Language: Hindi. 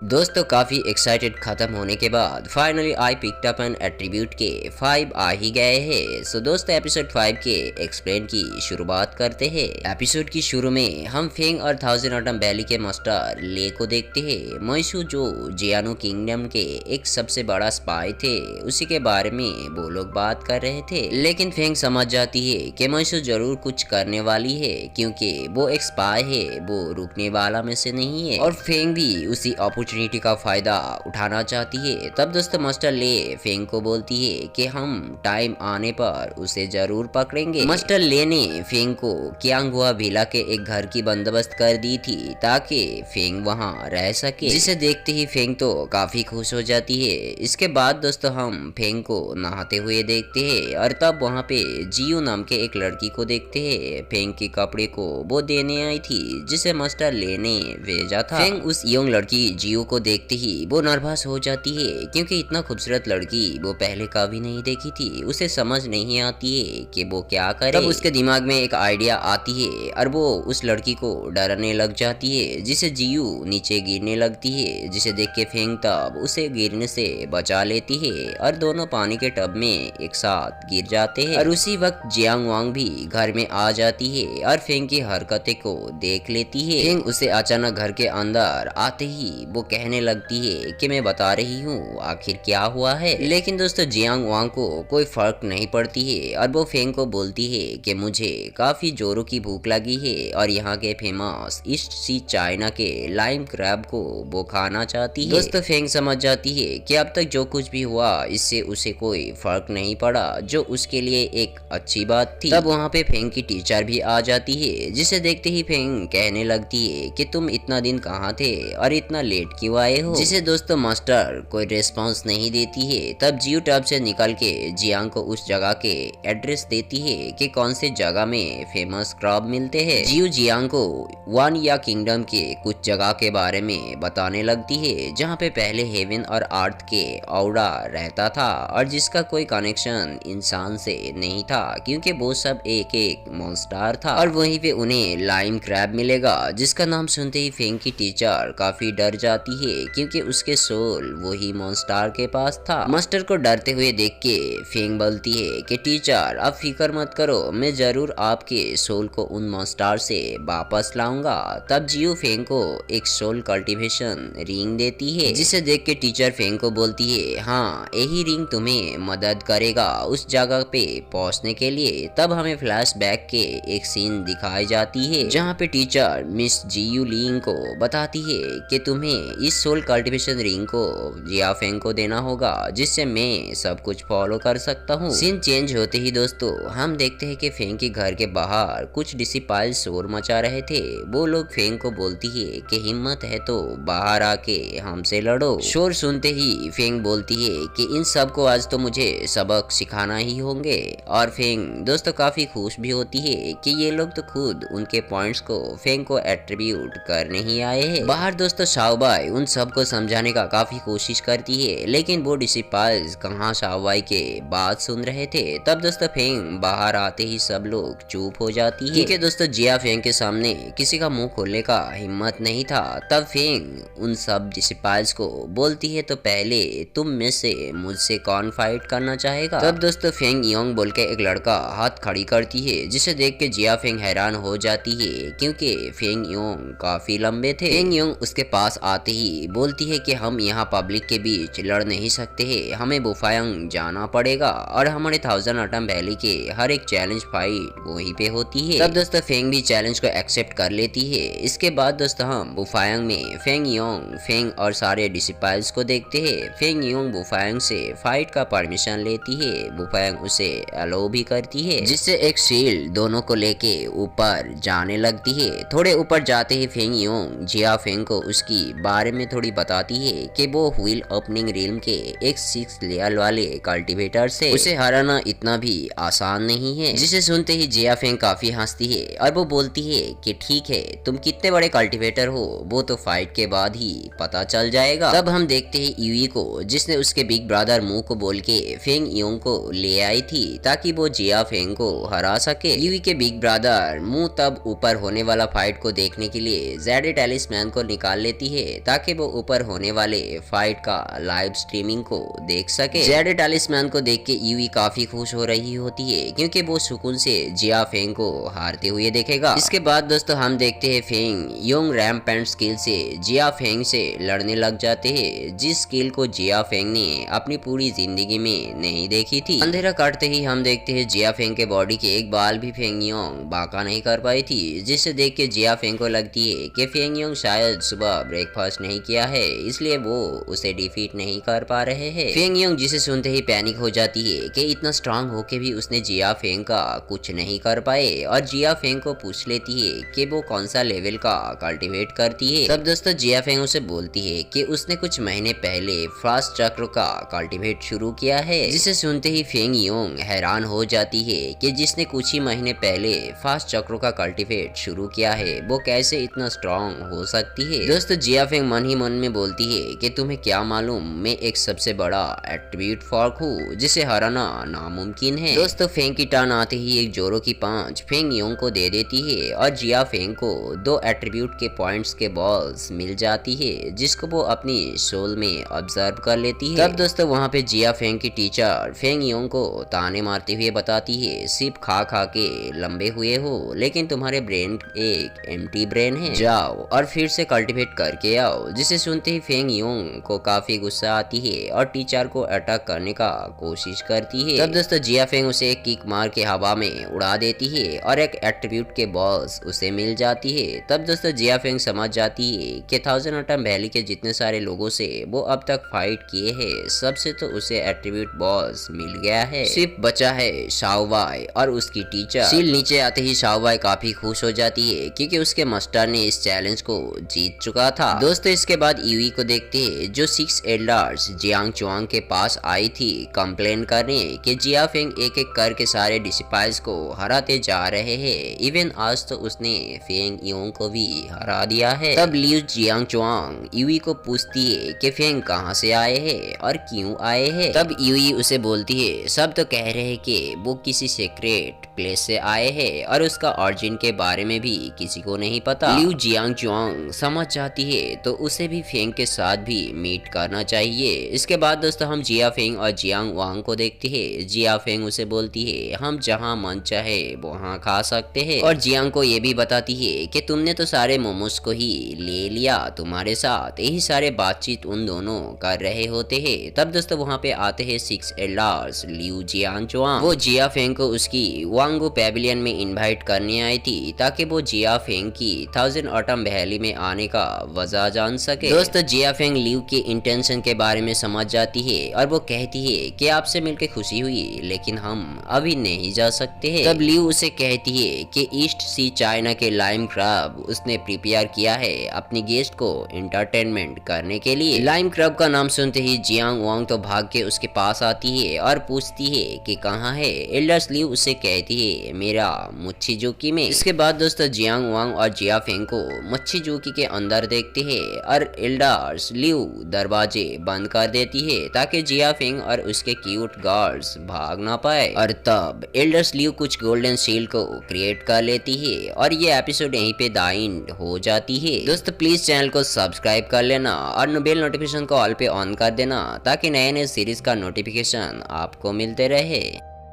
दोस्तों काफी एक्साइटेड खत्म होने के बाद finally I picked up an attribute के 5 आ ही गए हैं। सो दोस्तों एपिसोड 5 के एक्सप्लेन की शुरुआत करते हैं। एपिसोड की शुरू में हम फेंग और थाउजेंड ऑटम वैली के मास्टर ले को देखते हैं। मैशू जो जियानो किंगडम के एक सबसे बड़ा स्पाई थे उसी के बारे में वो लोग बात कर रहे थे, लेकिन फेंग समझ जाती है कि मैशू जरूर कुछ करने वाली है क्योंकि वो एक स्पाई है, वो रुकने वाला में से नहीं है और फेंग भी उसी अपॉर्चुनिटी का फायदा उठाना चाहती है। तब दोस्तों मास्टर ले फेंग को बोलती है कि हम टाइम आने पर उसे जरूर पकड़ेंगे। मास्टर ले ने फेंग को क्यांगहुआ विला के एक घर की बंदोबस्त कर दी थी ताकि फेंग वहां रह सके, जिसे देखते ही फेंग तो काफी खुश हो जाती है। इसके बाद दोस्तों हम फेंग को नहाते हुए देखते हैं और तब वहां पे जियो नाम के एक लड़की को देखते हैं। फेंग के कपड़े को वो देने आई थी जिसे मास्टर ले ने भेजा था। फेंग उस यंग लड़की जियो को देखते ही वो नर्वस हो जाती है क्योंकि इतना खूबसूरत लड़की वो पहले कभी नहीं देखी थी। उसे समझ नहीं आती है कि वो क्या करे। तब उसके दिमाग में एक आइडिया आती है और वो उस लड़की को डराने लग जाती है जिसे जियो नीचे गिरने लगती है, जिसे देख के फेंग तब उसे गिरने से बचा लेती है और दोनों पानी के टब में एक साथ गिर जाते हैं। और उसी वक्त जियांग वांग भी घर में आ जाती है और फेंग की हरकतें को देख लेती है। फेंग उसे अचानक घर के अंदर आते ही वो कहने लगती है कि मैं बता रही हूँ आखिर क्या हुआ है, लेकिन दोस्तों जियांग वांग को कोई फर्क नहीं पड़ती है और वो फेंग को बोलती है कि मुझे काफी जोरों की भूख लगी है और यहाँ के फेमस ईस्ट सी चाइना के लाइम क्रैब को वो खाना चाहती है। दोस्तों फेंग समझ जाती है कि अब तक जो कुछ भी हुआ इससे उसे कोई फर्क नहीं पड़ा, जो उसके लिए एक अच्छी बात थी। तब वहाँ पे फेंग की टीचर भी आ जाती है जिसे देखते ही फेंग कहने लगती है कि तुम इतना दिन कहाँ थे और इतना लेट क्यों आए हो, जिसे दोस्तों मास्टर कोई रिस्पांस नहीं देती है। तब जियो टब से निकल के जियांग को उस जगह के एड्रेस देती है कि कौन से जगह में फेमस क्रब मिलते हैं। जियो जियांग को वन या किंगडम के कुछ जगह के बारे में बताने लगती है जहाँ पे पहले हेवन और अर्थ के औरा रहता था और जिसका कोई कनेक्शन इंसान से नहीं था क्योंकि वो सब एक एक मॉन्स्टर था। और वहीं पे उन्हें लाइम क्रैब मिलेगा जिसका नाम सुनते ही फेंग की टीचर काफी डर जाती है क्योंकि उसके सोल वही मॉन्स्टर के पास था। मास्टर को डरते हुए देख के फेंग बोलती है कि टीचर आप फिक्र मत करो, मैं जरूर आपके सोल को उन मॉन्स्टर से वापस लाऊंगा। तब जियो फेंग को एक सोल कल्टीवेशन रिंग देती है जिसे देख के टीचर फेंग को बोलती है हाँ यही रिंग तुम्हें मदद करेगा उस जगह पे पहुंचने के लिए। तब हमें फ्लैशबैक के एक सीन दिखाई जाती है जहाँ पे टीचर मिस जियो लिंग को बताती है कि तुम्हें इस सोल कल्टीवेशन रिंग को जिया फेंग को देना होगा जिससे मैं सब कुछ फॉलो कर सकता हूँ। सीन चेंज होते ही दोस्तों हम देखते हैं कि फेंग के घर के बाहर कुछ डिसिपाइल शोर मचा रहे थे। वो लोग फेंग को बोलती है कि हिम्मत है तो बाहर आके हमसे लड़ो। शोर सुनते ही फेंग बोलती है कि इन सब को आज तो मुझे सबक सिखाना ही होंगे और फेंग दोस्तों काफी खुश भी होती है कि ये लोग तो खुद उनके पॉइंट्स को फेंग को एट्रीब्यूट करने ही आए हैं। बाहर दोस्तों शाओबाई उन सबको समझाने का काफी कोशिश करती है लेकिन वो डिसिपाइल्स कहाँ शाओबाई के बात सुन रहे थे। तब दोस्तों फेंग बाहर आते ही सब लोग चुप हो जाती है क्योंकि दोस्तों जिया फेंग के सामने किसी का मुंह खोलने का हिम्मत नहीं था। तब फेंग उन सब डिसिपाइल्स को बोलती है तो पहले तुम में से मुझसे कौन फाइट करना चाहेगा। तब दोस्तों फेंग योंग बोल के एक लड़का हाथ खड़ी करती है जिसे देख के जिया फेंग हैरान हो जाती है क्योंकि फेंग योंग काफी लंबे थे। फेंग योंग उसके पास आते ही बोलती है कि हम यहाँ पब्लिक के बीच लड़ नहीं सकते हैं, हमें बुफायांग जाना पड़ेगा और हमारे थाउजेंड ऑटम वैली के हर एक चैलेंज फाइट वहीं पे होती है। तब दोस्तों फेंग भी चैलेंज को एक्सेप्ट कर लेती है। इसके बाद दोस्तों हम बुफायांग में फेंग योंग फेंग और सारे डिसिपाइल्स को देखते हैं। फेंग योंग बुफायांग से फाइट का परमिशन लेती है, बुफायांग उसे अलो भी करती है जिससे एक शील्ड दोनों को लेके ऊपर जाने लगती है। थोड़े ऊपर जाते ही फेंग योंग जिया फेंग को उसकी बारे में थोड़ी बताती है कि वो व्हील ओपनिंग रिल्म के एक 6 लेयर वाले कल्टीवेटर से उसे हराना इतना भी आसान नहीं है, जिसे सुनते ही जिया फेंग काफी हंसती है और वो बोलती है कि ठीक है तुम कितने बड़े कल्टीवेटर हो वो तो फाइट के बाद ही पता चल जाएगा। तब हम देखते हैं यूई को जिसने उसके बिग ब्रदर मुंह को बोल के फेंग योंग को ले आई थी ताकि वो जिया फेंग को हरा सके। यूई के बिग ब्रदर मुंह तब ऊपर होने वाला फाइट को देखने के लिए जेड टैलिस्मैन को निकाल लेती है ताकि वो ऊपर होने वाले फाइट का लाइव स्ट्रीमिंग को देख सके। जेड टालिस्मैन को देख के यूई काफी खुश हो रही होती है क्योंकि वो सुकून से जिया फेंग को हारते हुए देखेगा। इसके बाद दोस्तों हम देखते हैं फेंग योंग रैम्पेंट स्किल से जिया फेंग से लड़ने लग जाते हैं, जिस स्किल को जिया फेंग ने अपनी पूरी जिंदगी में नहीं देखी थी। अंधेरा काटते ही हम देखते हैं जिया फेंग के बॉडी के एक बाल भी फेंग योंग बाका नहीं कर पाई थी, जिसे देख के जिया फेंग को लगती है कि फेंग योंग शायद सुबह ब्रेकफास्ट नहीं किया है, इसलिए वो उसे डिफीट नहीं कर पा रहे हैं। फेंग योंग जिसे सुनते ही पैनिक हो जाती है कि इतना स्ट्रांग होके भी उसने जिया फेंग का कुछ नहीं कर पाए, और जिया फेंग को पूछ लेती है कि वो कौन सा लेवल का कल्टीवेट करती है। तब दोस्तों जिया फेंग उसे बोलती है कि उसने कुछ महीने पहले फास्ट चक्र का कल्टीवेट शुरू किया है, जिसे सुनते ही फेंग योंग हैरान हो जाती है कि जिसने कुछ ही महीने पहले फास्ट चक्र का कल्टीवेट शुरू किया है वो कैसे इतना स्ट्रांग हो सकती है। दोस्तों जिया फेंग मन ही मन में बोलती है कि तुम्हें क्या मालूम, मैं एक सबसे बड़ा एट्रीब्यूट फॉर्क हूँ जिसे हराना नामुमकिन है। दोस्तों फेंग की टर्न आते ही एक जोरो की पांच फेंग योंग को दे देती है और जिया फेंग को 2 एट्रीब्यूट के पॉइंट्स के बॉल्स मिल जाती है, जिसको वो अपनी सोल में ऑब्जर्व कर लेती है। तब दोस्तों वहाँ पे जिया फेंग की टीचर फेंग योंग को ताने मारते हुए बताती है सिर्फ खा खा के लंबे हुए हो, लेकिन तुम्हारे ब्रेन एक एम्प्टी ब्रेन है, जाओ और फिर से कल्टीवेट करके आओ। जिसे सुनते ही फेंग योंग को काफी गुस्सा आती है और टीचर को अटैक करने का कोशिश करती है। तब दोस्तों जिया फेंग उसे एक किक मार के हवा में उड़ा देती है और एक एट्रीब्यूट के बॉल्स उसे मिल जाती है। तब दोस्तों जिया फेंग समझ जाती है कि 1000 एटम वैली के जितने सारे लोगों से वो अब तक फाइट किए हैं, सबसे तो उसे एट्रीब्यूट बॉल्स मिल गया है, सिर्फ बचा है शाओवाई और उसकी टीचर। सील नीचे आते ही शाओवाई काफी खुश हो जाती है क्योंकि उसके मास्टर ने इस चैलेंज को जीत चुका था। दोस्तों इसके बाद यूई को देखते हैं जो 6 एल्डर्स जियांग चुआंग के पास आई थी कंप्लेन करने कि जिया फेंग एक एक करके सारे डिसिपाइल्स को हराते जा रहे हैं, इवन आज तो उसने फेंग योंग को भी हरा दिया है। तब लियू जियांग चुआंग यूई को पूछती है कि फेंग कहाँ से आए हैं और क्यों आए हैं। तब यूई उसे बोलती है सब तो कह रहे हैं कि वो किसी सीक्रेट प्लेस से आए हैं और उसका ऑरिजिन के बारे में भी किसी को नहीं पता। लियू जियांग चुआंग समझ जाती है तो उसे भी फेंग के साथ भी मीट करना चाहिए। इसके बाद दोस्तों हम जिया फेंग और जियांग वांग को देखते हैं। जिया फेंग उसे बोलती है हम जहाँ मन चाहे वहाँ खा सकते हैं, और जियांग को ये भी बताती है कि तुमने तो सारे मोमोज को ही ले लिया तुम्हारे साथ, यही सारे बातचीत उन दोनों कर रहे होते हैं। तब दोस्तों वहाँ पे आते हैं 6 एल्डर्स लियू जियांग चुआंग। वो जिया फेंग को उसकी वांगो पैविलियन में इनवाइट करने आई थी ताकि वो जिया फेंग की 1000 एटम वैली में आने का वजह जान सके। दोस्तों जिया फेंग लियू के इंटेंशन के बारे में समझ जाती है और वो कहती है कि आपसे मिलकर खुशी हुई, लेकिन हम अभी नहीं जा सकते हैं। तब लियू उसे कहती है कि ईस्ट सी चाइना के लाइम क्रब उसने प्रिपेयर किया है अपनी गेस्ट को एंटरटेनमेंट करने के लिए। लाइम क्रब का नाम सुनते ही जियांग वांग तो भाग के उसके पास आती है और पूछती है कि कहाँ है। एल्डर्स लियू उसे कहती है मेरा मच्छी जोकी में। इसके बाद दोस्तों जियांग वांग और जिया फेंग को मच्छी जोकी के अंदर देखते हैं और एल्डर्स लियू दरवाजे बंद कर देती है ताकि जिया फेंग और उसके क्यूट गर्ल्स भाग ना पाए। और तब एल्डर्स लियू कुछ गोल्डन शील्ड को क्रिएट कर लेती है और ये एपिसोड यहीं पे द एंड हो जाती है। दोस्तों प्लीज चैनल को सब्सक्राइब कर लेना और बेल नोटिफिकेशन को ऑल पे ऑन कर देना ताकि नए नए सीरीज का नोटिफिकेशन आपको मिलते रहे।